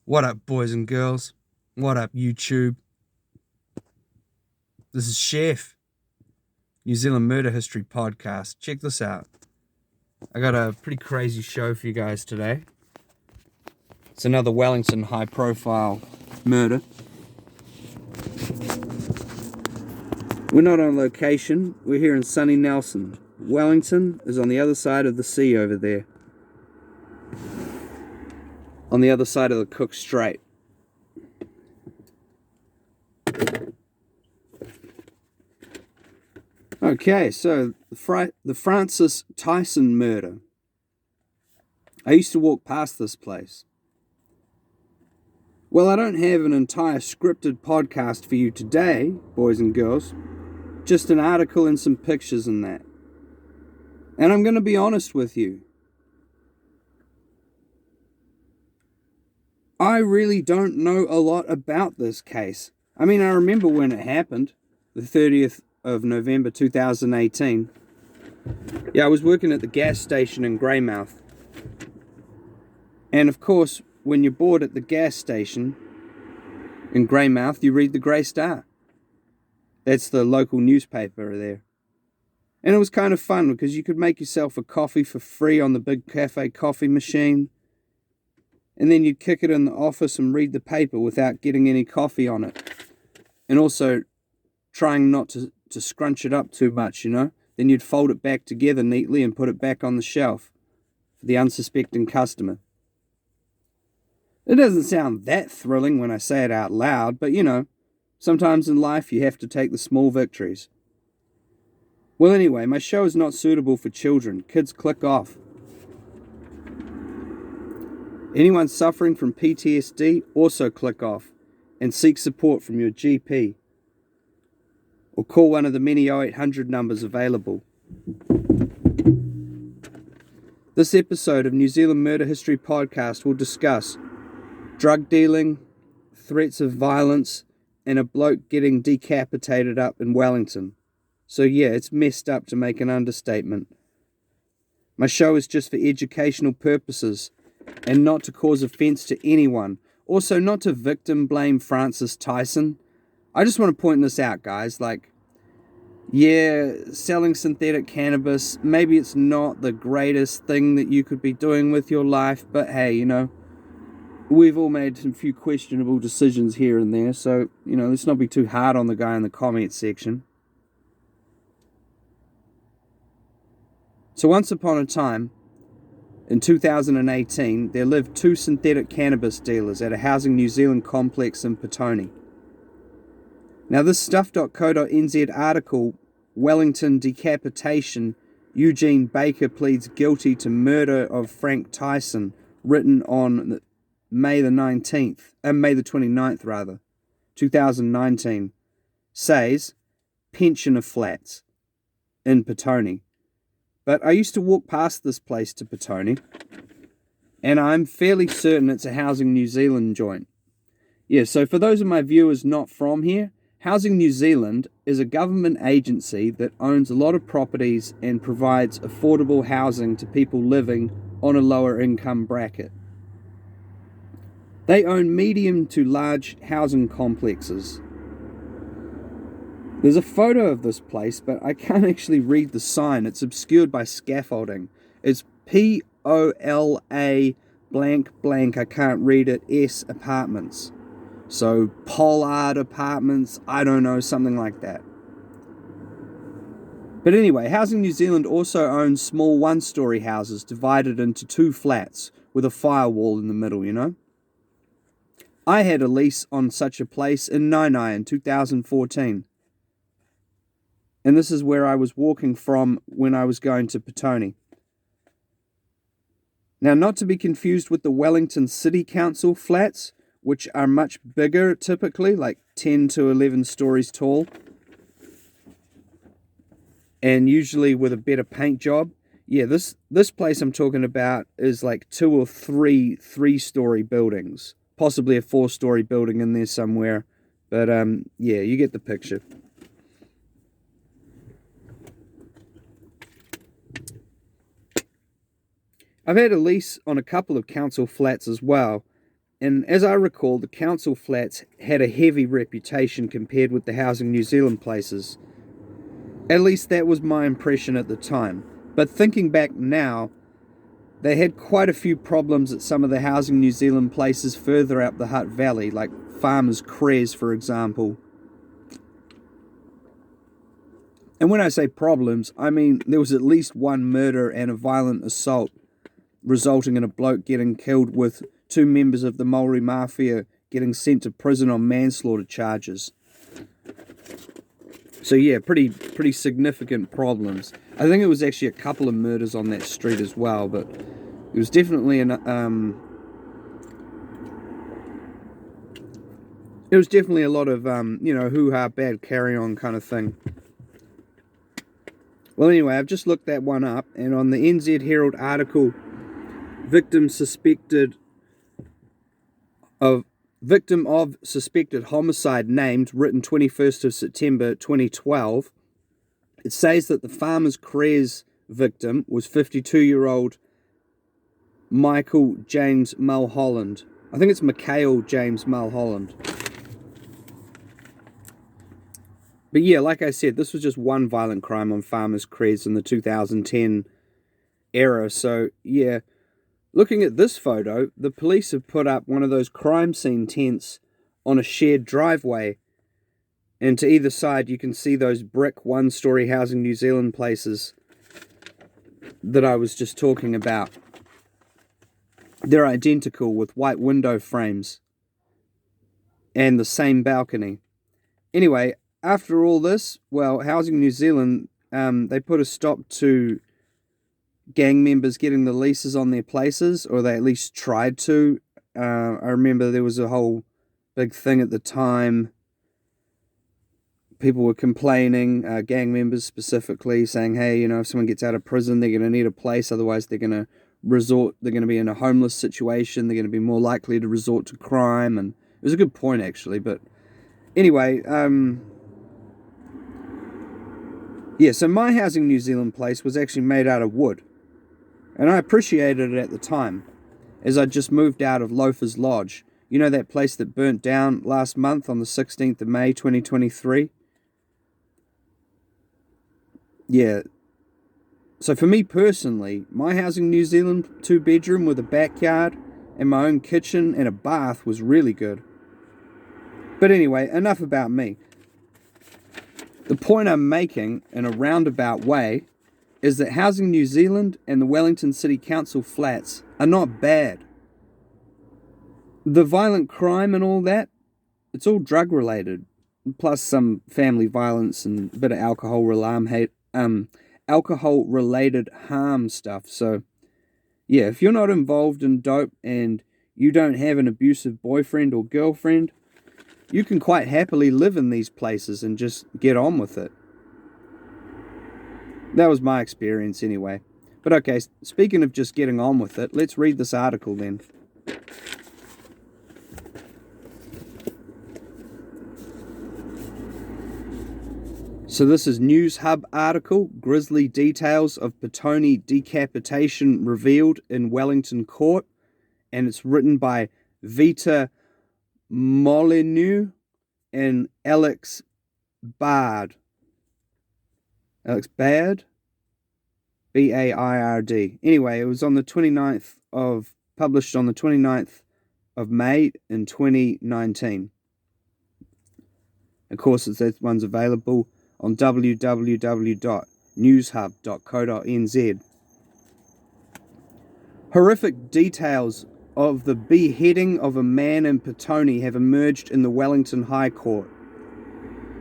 What up, boys and girls? What up, YouTube? This is Chef, New Zealand Murder History Podcast. Check this out. I got a pretty crazy show for you guys today. It's another Wellington high-profile murder. We're not on location. We're here in sunny Nelson. Wellington is on the other side of the sea over there. On the other side of the Cook Strait. Okay, so the Francis Tyson murder. I used to walk past this place. Well, I don't have an entire scripted podcast for you today, boys and girls. Just an article and some pictures and that. And I'm going to be honest with you. I really don't know a lot about this case. I mean, I remember when it happened, the 30th of November 2018. Yeah, I was working at the gas station in Greymouth. And of course, when you're bored at the gas station in Greymouth, you read the Grey Star. That's the local newspaper there. And it was kind of fun because you could make yourself a coffee for free on the big cafe coffee machine. And then you'd kick it in the office and read the paper without getting any coffee on it. And also trying not to scrunch it up too much, you know. Then you'd fold it back together neatly and put it back on the shelf for the unsuspecting customer. It doesn't sound that thrilling when I say it out loud, but you know, sometimes in life you have to take the small victories. Well, anyway, my show is not suitable for children. Kids, click off. Anyone suffering from PTSD, also click off and seek support from your GP. Or call one of the many 0800 numbers available. This episode of New Zealand Murder History Podcast will discuss drug dealing, threats of violence, and a bloke getting decapitated up in Wellington. So yeah, it's messed up to make an understatement. My show is just for educational purposes and not to cause offence to anyone. Also, not to victim blame Francis Tyson. I just want to point this out, guys. Like, yeah, selling synthetic cannabis, maybe it's not the greatest thing that you could be doing with your life, but hey, you know, we've all made some few questionable decisions here and there, so, you know, let's not be too hard on the guy in the comment section. So once upon a time, in 2018, there lived two synthetic cannabis dealers at a Housing New Zealand complex in Petone. Now this stuff.co.nz article, Wellington Decapitation, Eugene Baker pleads guilty to murder of Frank Tyson, written on May the 29th, 2019, says, pensioner flats in Petone. But I used to walk past this place to Petone, and I'm fairly certain it's a Housing New Zealand joint. Yeah, so for those of my viewers not from here, Housing New Zealand is a government agency that owns a lot of properties and provides affordable housing to people living on a lower income bracket. They own medium to large housing complexes. There's a photo of this place, but I can't actually read the sign. It's obscured by scaffolding. It's POLA blank blank, I can't read it, S apartments. So Pollard Apartments, I don't know, something like that. But anyway, Housing New Zealand also owns small one-storey houses divided into two flats with a firewall in the middle, you know. I had a lease on such a place in Nainai in 2014. And this is where I was walking from when I was going to Petone. Now, not to be confused with the Wellington City Council flats, which are much bigger typically, like 10 to 11 stories tall, and usually with a better paint job. Yeah, this place I'm talking about is like 2 or 3 three-story buildings, possibly a 4-story building in there somewhere, but yeah, you get the picture. I've had a lease on a couple of council flats as well, And as I recall, the council flats had a heavy reputation compared with the Housing New Zealand places. At least that was my impression at the time. But thinking back now, they had quite a few problems at some of the Housing New Zealand places further up the Hutt Valley, like Farmers Crez, for example. And when I say problems, I mean there was at least one murder and a violent assault, resulting in a bloke getting killed with 2 members of the Maori Mafia getting sent to prison on manslaughter charges. So yeah, pretty significant problems. I think it was actually a couple of murders on that street as well, but it was definitely a lot of hoo-ha, bad carry-on kind of thing. Well, anyway, I've just looked that one up, and on the NZ Herald article, victim of suspected homicide named, written 21st of September 2012, it says that the Farmers Crez victim was 52-year-old Michael James Mulholland. I think it's Mikhail James Mulholland. But yeah, like I said, this was just one violent crime on Farmers Crez in the 2010 era. So yeah, looking at this photo, the police have put up one of those crime scene tents on a shared driveway. And to either side, you can see those brick one-story Housing New Zealand places that I was just talking about. They're identical with white window frames and the same balcony. Anyway, after all this, well, Housing New Zealand, they put a stop to gang members getting the leases on their places, or they at least tried to. I remember there was a whole big thing at the time. People were complaining, gang members specifically, saying, hey, if someone gets out of prison, they're going to need a place, otherwise they're going to be in a homeless situation, they're going to be more likely to resort to crime. And it was a good point, actually. But anyway, so my Housing New Zealand place was actually made out of wood. And I appreciated it at the time, as I just moved out of Loafer's Lodge. You know that place that burnt down last month on the 16th of May, 2023? Yeah. So for me personally, my Housing New Zealand 2-bedroom with a backyard and my own kitchen and a bath was really good. But anyway, enough about me. The point I'm making, in a roundabout way, is that Housing New Zealand and the Wellington City Council flats are not bad. The violent crime and all that, it's all drug related, plus some family violence and a bit of alcohol-related harm stuff. So, yeah, if you're not involved in dope and you don't have an abusive boyfriend or girlfriend, you can quite happily live in these places and just get on with it. That was my experience anyway. But okay, speaking of just getting on with it, let's read this article then. So this is News Hub article, Grisly Details of Petone Decapitation Revealed in Wellington Court, and it's written by Vita Molyneux and Alex Bard. Alex Baird? B-A-I-R-D. Anyway, it was on the published on the 29th of May in 2019. Of course, that one's available on www.newshub.co.nz. Horrific details of the beheading of a man in Petone have emerged in the Wellington High Court.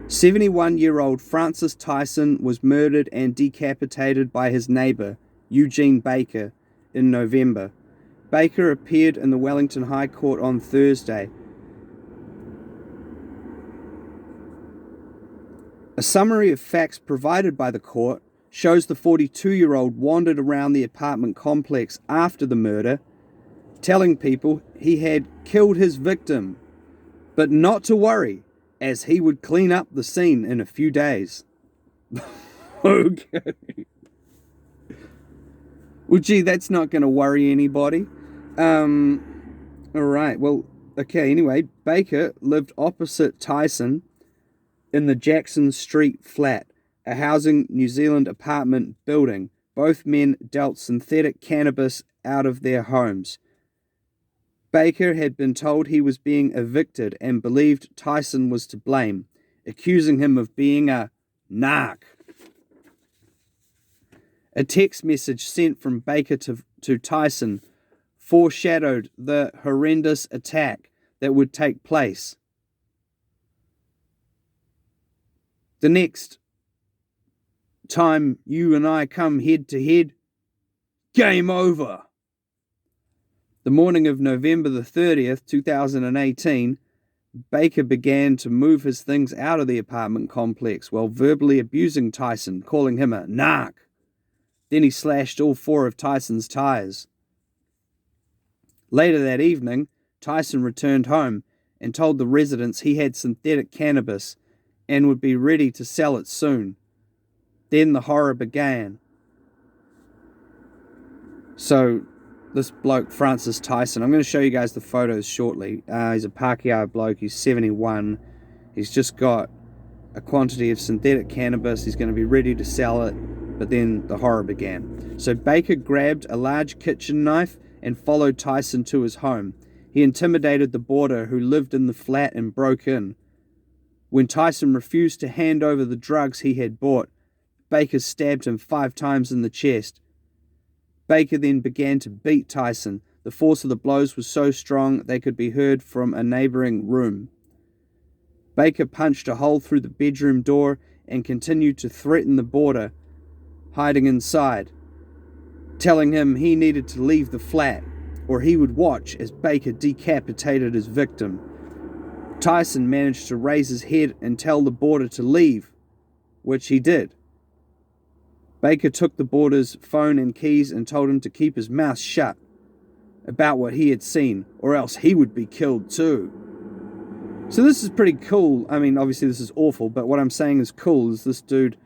71-year-old Francis Tyson was murdered and decapitated by his neighbour, Eugene Baker, in November. Baker appeared in the Wellington High Court on Thursday. A summary of facts provided by the court shows the 42-year-old wandered around the apartment complex after the murder, telling people he had killed his victim, but not to worry, as he would clean up the scene in a few days. Okay. Well, gee, that's not going to worry anybody. Alright, well, Okay, anyway, Baker lived opposite Tyson in the Jackson Street flat, a housing New Zealand apartment building. Both men dealt synthetic cannabis out of their homes. Baker had been told he was being evicted and believed Tyson was to blame, accusing him of being a narc. A text message sent from Baker to Tyson foreshadowed the horrendous attack that would take place. The next time you and I come head to head, game over. The morning of November the 30th, 2018, Baker began to move his things out of the apartment complex while verbally abusing Tyson, calling him a narc. Then he slashed all 4 of Tyson's tires. Later that evening, Tyson returned home and told the residents he had synthetic cannabis and would be ready to sell it soon. Then the horror began. So, this bloke, Francis Tyson, I'm going to show you guys the photos shortly. He's a Pākehā bloke, he's 71. He's just got a quantity of synthetic cannabis. He's going to be ready to sell it, but then the horror began. So Baker grabbed a large kitchen knife and followed Tyson to his home. He intimidated the boarder who lived in the flat and broke in. When Tyson refused to hand over the drugs he had bought, Baker stabbed him 5 times in the chest. Baker then began to beat Tyson. The force of the blows was so strong they could be heard from a neighboring room. Baker punched a hole through the bedroom door and continued to threaten the boarder hiding inside, telling him he needed to leave the flat or he would watch as Baker decapitated his victim. Tyson managed to raise his head and tell the boarder to leave, which he did. Baker took the boarder's phone and keys and told him to keep his mouth shut about what he had seen, or else he would be killed too. So this is pretty cool. I mean, obviously this is awful, but what I'm saying is cool is this dude,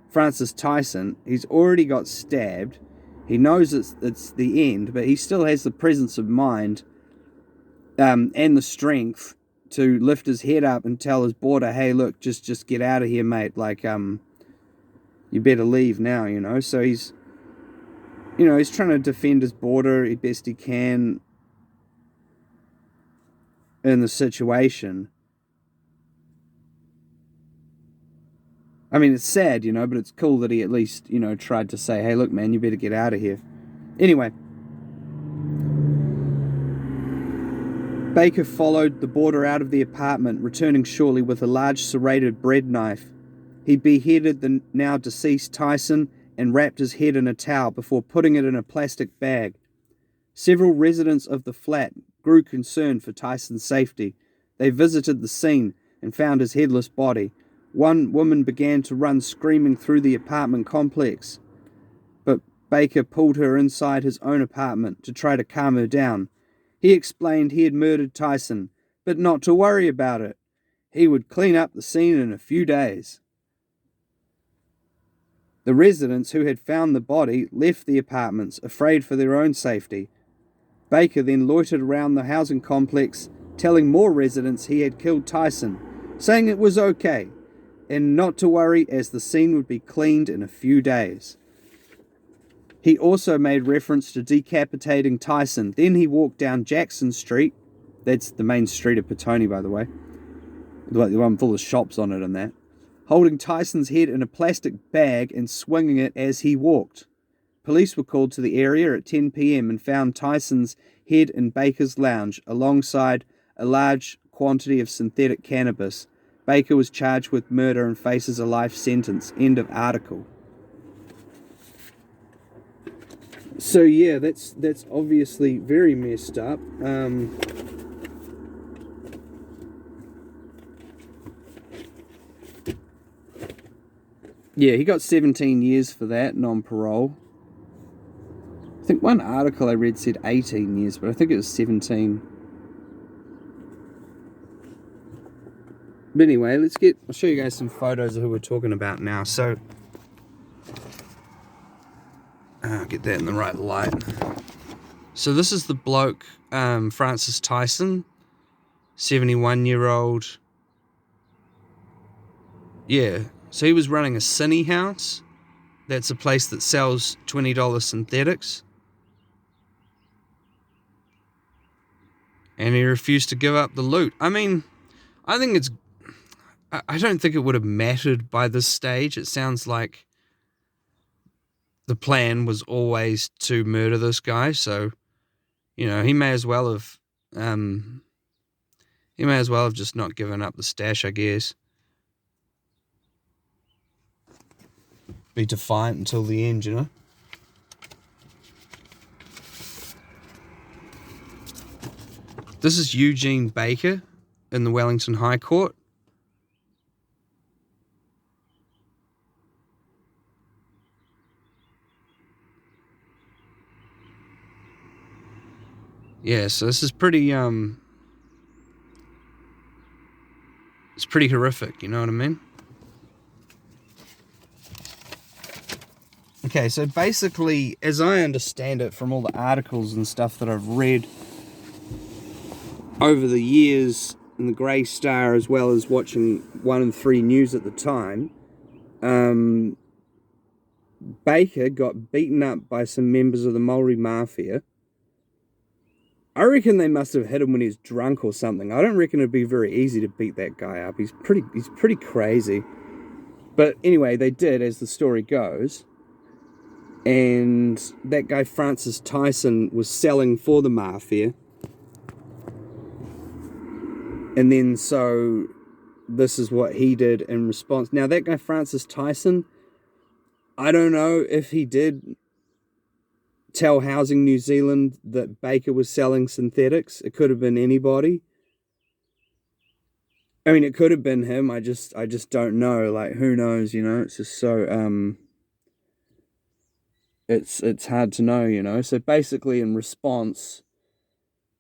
Francis Tyson, he's already got stabbed. He knows it's the end, but he still has the presence of mind and the strength to lift his head up and tell his boarder, hey, look, just get out of here, mate. Like, you better leave now, you know. So he's trying to defend his boarder as best he can in the situation. I mean, it's sad, but it's cool that he at least, tried to say, hey, look, man, you better get out of here. Anyway, Baker followed the boarder out of the apartment, returning shortly with a large serrated bread knife. He beheaded the now deceased Tyson and wrapped his head in a towel before putting it in a plastic bag. Several residents of the flat grew concerned for Tyson's safety. They visited the scene and found his headless body. One woman began to run screaming through the apartment complex, but Baker pulled her inside his own apartment to try to calm her down. He explained he had murdered Tyson, but not to worry about it. He would clean up the scene in a few days. The residents who had found the body left the apartments, afraid for their own safety. Baker then loitered around the housing complex, telling more residents he had killed Tyson, saying it was okay, and not to worry as the scene would be cleaned in a few days. He also made reference to decapitating Tyson. Then he walked down Jackson Street. That's the main street of Petone, by the way. The one full of shops on it and that. Holding Tyson's head in a plastic bag and swinging it as he walked. Police were called to the area at 10 p.m. and found Tyson's head in Baker's lounge alongside a large quantity of synthetic cannabis. Baker was charged with murder and faces a life sentence. End of article. So yeah, that's obviously very messed up. Yeah, he got 17 years for that, non-parole. I think one article I read said 18 years, but I think it was 17. But anyway, I'll show you guys some photos of who we're talking about now. So, I'll get that in the right light. So this is the bloke, Francis Tyson. 71-year-old. Yeah, so he was running a Cine house. That's a place that sells $20 synthetics. And he refused to give up the loot. I mean, I don't think it would have mattered by this stage. It sounds like the plan was always to murder this guy, so, he may as well have, just not given up the stash, I guess. Be defiant until the end, This is Eugene Baker in the Wellington High Court. Yeah, so this is pretty, it's pretty horrific, you know what I mean? Okay, so basically, as I understand it from all the articles and stuff that I've read over the years in the Grey Star, as well as watching 1 and 3 News at the time, Baker got beaten up by some members of the Maori Mafia. I reckon they must have hit him when he was drunk or something. I don't reckon it'd be very easy to beat that guy up. He's pretty crazy. But anyway, they did, as the story goes. And that guy Francis Tyson was selling for the Mafia. And then so this is what he did in response. Now that guy Francis Tyson, I don't know if he did tell Housing New Zealand that Baker was selling synthetics. It could have been anybody. I mean, it could have been him. I just don't know. Like, who knows, It's just so, it's hard to know, So basically in response,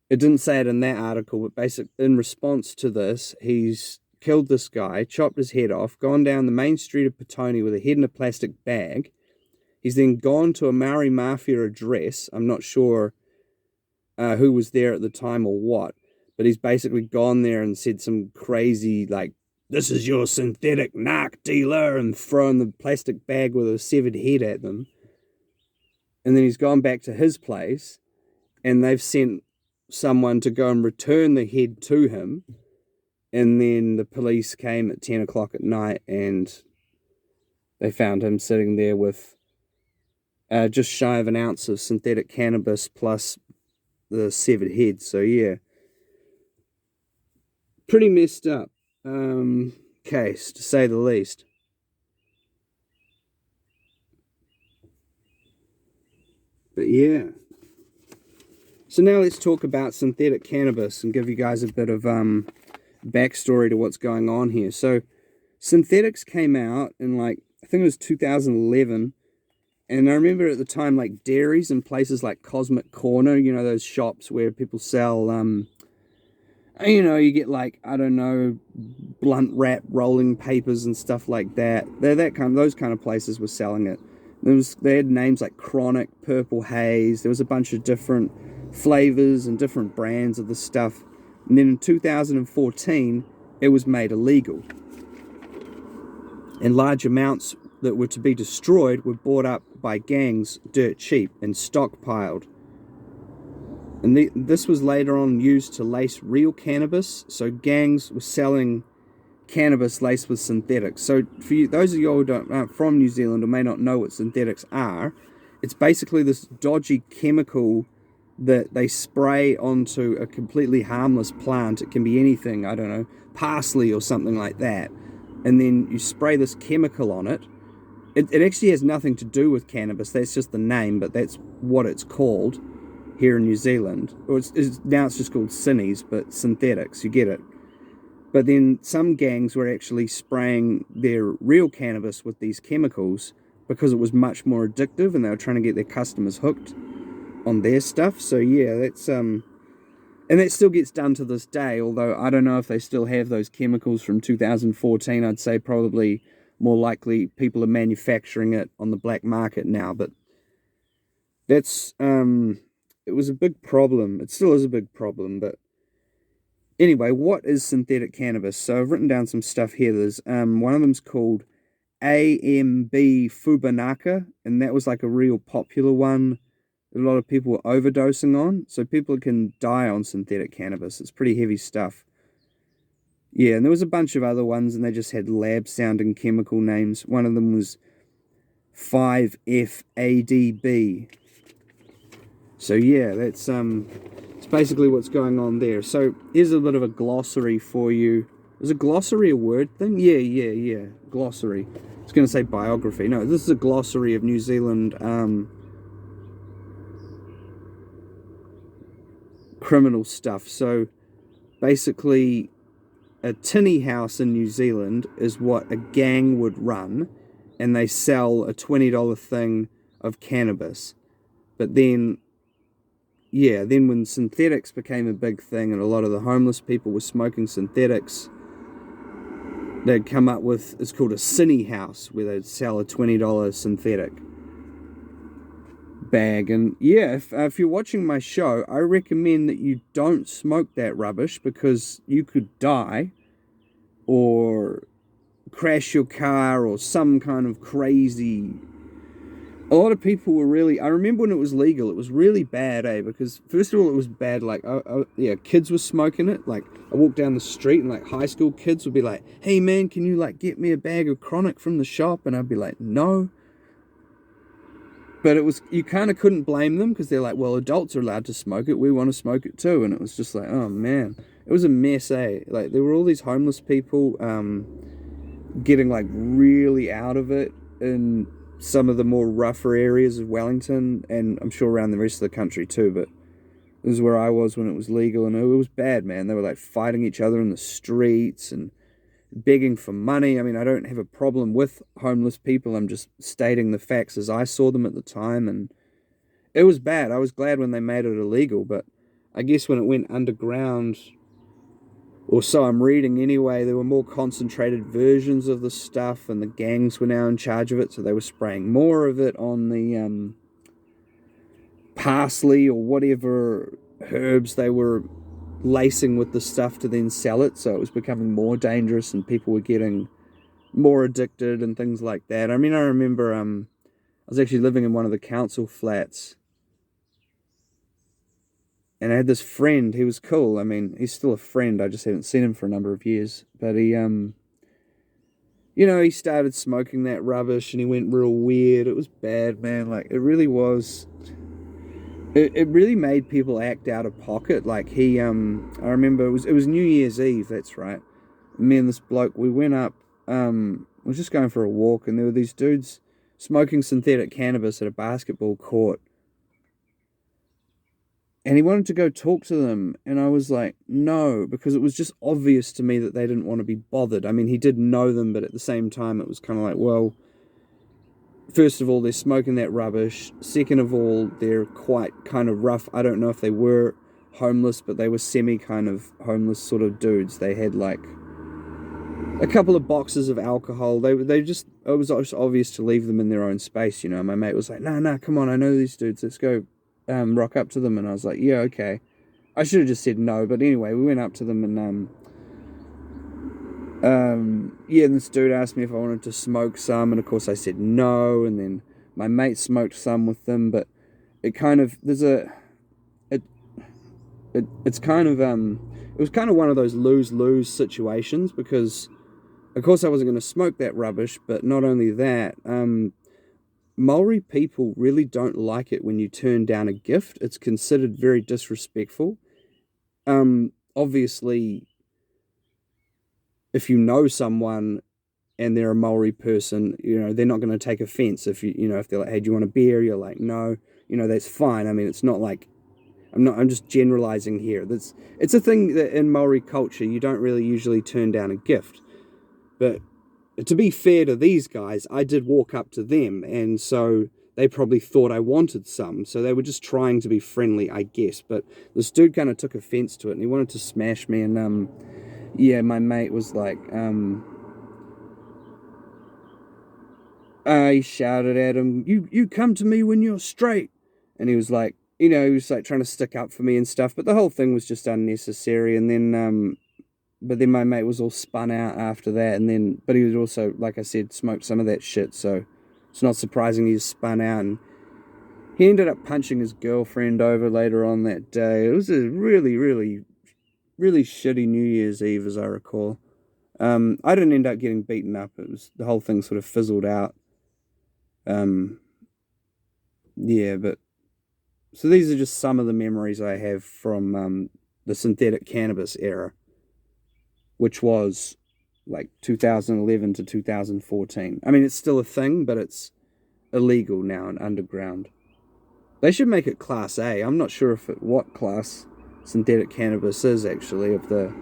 it didn't say it in that article, but basically in response to this, he's killed this guy, chopped his head off, gone down the main street of Petone with a head in a plastic bag. He's then gone to a Maori Mafia address. I'm not sure who was there at the time or what, but he's basically gone there and said some crazy, like, "This is your synthetic narc dealer," and thrown the plastic bag with a severed head at them. And then he's gone back to his place, and they've sent someone to go and return the head to him. And then the police came at 10 o'clock at night, and they found him sitting there with just shy of an ounce of synthetic cannabis plus the severed head. So yeah, pretty messed up case, to say the least. But yeah. So now let's talk about synthetic cannabis and give you guys a bit of backstory to what's going on here. So synthetics came out in, like, I think it was 2011. And I remember at the time, like, dairies and places like Cosmic Corner, those shops where people sell, you get, like, I don't know, blunt wrap rolling papers and stuff like that. Those kind of places were selling it. They had names like Chronic, Purple Haze. There was a bunch of different flavors and different brands of the stuff. And then in 2014, it was made illegal. And large amounts that were to be destroyed were bought up by gangs dirt cheap and stockpiled. And this was later on used to lace real cannabis. So gangs were selling cannabis laced with synthetics. So for you, those of you who aren't from New Zealand or may not know what synthetics are, it's basically this dodgy chemical that they spray onto a completely harmless plant. It can be anything, I don't know, parsley or something like that. And then you spray this chemical on it. It actually has nothing to do with cannabis. That's just the name, but that's what it's called here in New Zealand. Or now it's just called Cines, but synthetics, you get it. But then some gangs were actually spraying their real cannabis with these chemicals because it was much more addictive, and they were trying to get their customers hooked on their stuff. So yeah, that's and that still gets done to this day, although I don't know if they still have those chemicals from 2014. I'd say probably more likely people are manufacturing it on the black market now, but that's it was a big problem. It still is a big problem, but Anyway, what is synthetic cannabis? So I've written down some stuff here. There's one of them's called AMB Fubanaca, and that was like a real popular one. A lot of people were overdosing on, so people can die on synthetic cannabis. It's pretty heavy stuff. Yeah, and there was a bunch of other ones, and they just had lab-sounding chemical names. One of them was 5FADB. So yeah, that's it's basically what's going on there. So here's a bit of a glossary for you. Is a glossary a word thing? Yeah. Glossary. I was going to say biography. No, this is a glossary of New Zealand criminal stuff. So basically, a tinny house in New Zealand is what a gang would run, and they sell a $20 thing of cannabis. But then, yeah, then when synthetics became a big thing and a lot of the homeless people were smoking synthetics, they'd come up with, it's called a cinny house, where they'd sell a $20 synthetic bag. And yeah, if you're watching my show, I recommend that you don't smoke that rubbish, because you could die or crash your car or some kind of crazy. A lot of people were really, I remember when it was legal, it was really bad, because first of all, it was bad, like, yeah, kids were smoking it. Like, I walked down the street and like high school kids would be like, hey man, can you like get me a bag of chronic from the shop? And I'd be like, no. But it was, you kind of couldn't blame them, because they're like, well, adults are allowed to smoke it, we want to smoke it too. And it was just like, oh man, it was a mess, Like, there were all these homeless people getting like really out of it in some of the more rougher areas of Wellington, and I'm sure around the rest of the country too. But this is where I was when it was legal, and it was bad, man. They were like fighting each other in the streets and begging for money. I mean, I don't have a problem with homeless people. I'm just stating the facts as I saw them at the time, and it was bad. I was glad when they made it illegal, but I guess when it went underground, or so I'm reading anyway, there were more concentrated versions of the stuff, and the gangs were now in charge of it, so they were spraying more of it on the parsley or whatever herbs they were lacing with the stuff to then sell it, so it was becoming more dangerous, and people were getting more addicted and things like that. I mean, I remember I was actually living in one of the council flats, and I had this friend. He was cool. I mean, he's still a friend. I just haven't seen him for a number of years. But he, he started smoking that rubbish, and he went real weird. It was bad, man. Like, it really was. It really made people act out of pocket. Like, he, I remember it was New Year's Eve. That's right. Me and this bloke, we went up. We were just going for a walk, and there were these dudes smoking synthetic cannabis at a basketball court. And he wanted to go talk to them, and I was like, no, because it was just obvious to me that they didn't want to be bothered. I mean, he did know them, but at the same time, it was kind of like, well, first of all, they're smoking that rubbish. Second of all, they're quite kind of rough. I don't know if they were homeless, but they were semi kind of homeless sort of dudes. They had like a couple of boxes of alcohol. They just, it was just obvious to leave them in their own space, My mate was like, nah, come on, I know these dudes. Let's go rock up to them. And I was like, yeah, okay. I should have just said no, but anyway, we went up to them, and yeah, and this dude asked me if I wanted to smoke some, and of course I said no, and then my mate smoked some with them, but it kind of, it's kind of, it was kind of one of those lose-lose situations, because of course I wasn't going to smoke that rubbish, but not only that, Maori people really don't like it when you turn down a gift. It's considered very disrespectful. Obviously, if you know someone and they're a Maori person, they're not going to take offense if if they're like, hey, do you want a beer? You're like, no, that's fine. I mean, it's not like, I'm just generalizing here. It's a thing that in Maori culture, you don't really usually turn down a gift. But to be fair to these guys, I did walk up to them, and so they probably thought I wanted some. So they were just trying to be friendly, I guess. But this dude kind of took offense to it, and he wanted to smash me. And yeah, my mate was like, I shouted at him, you come to me when you're straight. And he was like, you know, he was like trying to stick up for me and stuff, but the whole thing was just unnecessary. And then, but then my mate was all spun out after that, and then, but he was also, like I said, smoked some of that shit, so it's not surprising he's spun out. And he ended up punching his girlfriend over later on that day. It was a really, really, really shitty New Year's Eve, as I recall. I didn't end up getting beaten up. It was the whole thing sort of fizzled out. Yeah, but so these are just some of the memories I have from the synthetic cannabis era, which was like 2011 to 2014. I mean, it's still a thing, but it's illegal now and underground. They should make it Class A. I'm not sure what class synthetic cannabis is actually of the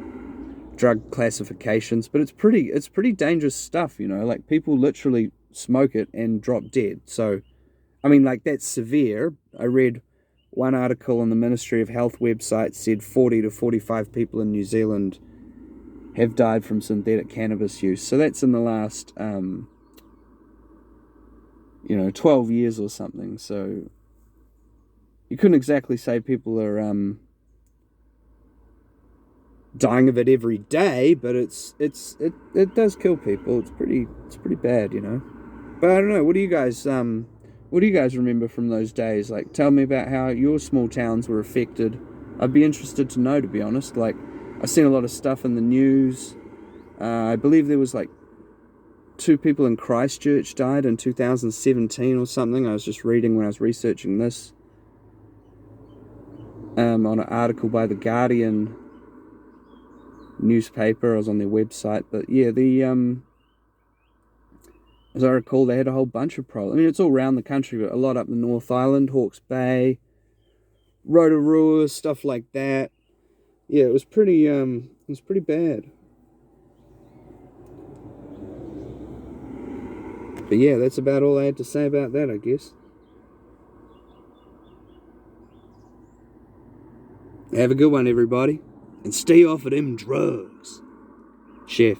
drug classifications, but it's pretty dangerous stuff, you know. Like, people literally smoke it and drop dead. So, I mean, like, that's severe. I read one article on the Ministry of Health website said 40 to 45 people in New Zealand have died from synthetic cannabis use. So that's in the last, 12 years or something. So you couldn't exactly say people are dying of it every day, but it does kill people. It's pretty bad, you know. But I don't know. What do you guys remember from those days? Like, tell me about how your small towns were affected. I'd be interested to know, to be honest. Like, I've seen a lot of stuff in the news. I believe there was like 2 people in Christchurch died in 2017 or something. I was just reading when I was researching this. On an article by the Guardian newspaper. I was on their website. But yeah, as I recall, they had a whole bunch of problems. I mean, it's all around the country, but a lot up the North Island, Hawke's Bay, Rotorua, stuff like that. Yeah, it was pretty bad. But yeah, that's about all I had to say about that, I guess. Have a good one, everybody. And stay off of them drugs. Chef.